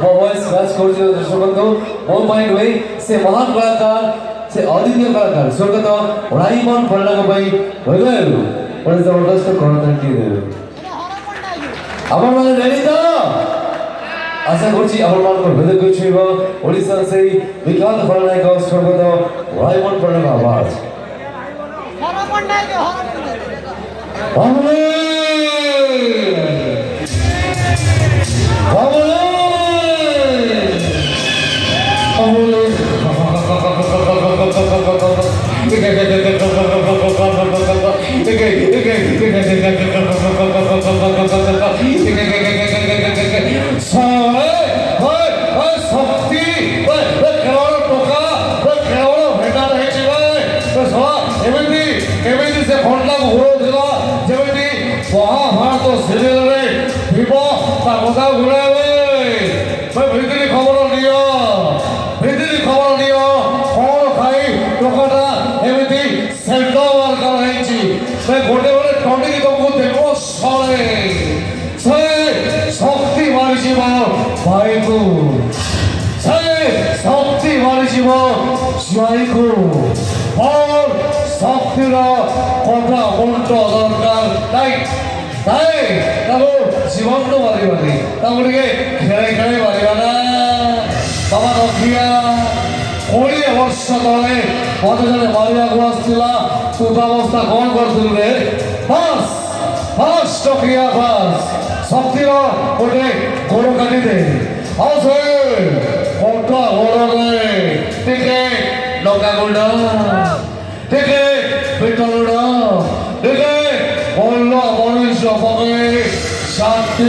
voice match করছিল দর্শক বন্ধু ମୋ ମାଇଣ୍ଡ ଭାଇ ସେ ମହାନ କଳାକାର ସେ ଅଦ୍ୱିତୀୟ କଳାକାର ସ୍ୱର୍ଗତ ରାଇମନ ପଣ୍ଡାଙ୍କ ପାଇଁ ରହିଗଲୁ ଗୋଟେ ଜବରଦସ୍ତ କରତାନ୍ତି ଦେଲୁ ଆପଣମାନେ ରେଡି ତ ଆଶା କରୁଛି ଆପଣମାନଙ୍କ ହୃଦୟକୁ ଛୁଇଁବ ଓଡ଼ିଶାର ସେଇ ବିଖ୍ୟାତ ଖଳନାୟକ ସ୍ୱର୍ଗତ ରାଇମନ ପଣ୍ଡାଙ୍କ ଆବାଜ महाभारत सीरियल खबर नियो खबर नियो कौन खाई टोकाटा एमती सेंटर गोटे गोटे टंडी तुमको देखो सड़े से शक्ति मारी भाई को से शक्ति मारी स्वाई को और शक्तिर कथा बंट दरकार जीवन तो मारे खेले खेले मारा बाबा रखिया 20 वर्ष तले मत जन मारिया आसला तू अवस्था कौन कर बस बस टकिया बस शक्तिर गोटे गोड़ काटी दे कटा गोड़े टे लंका गुंड टे पिटल गुंड टे मल्ल मनीष पके शांति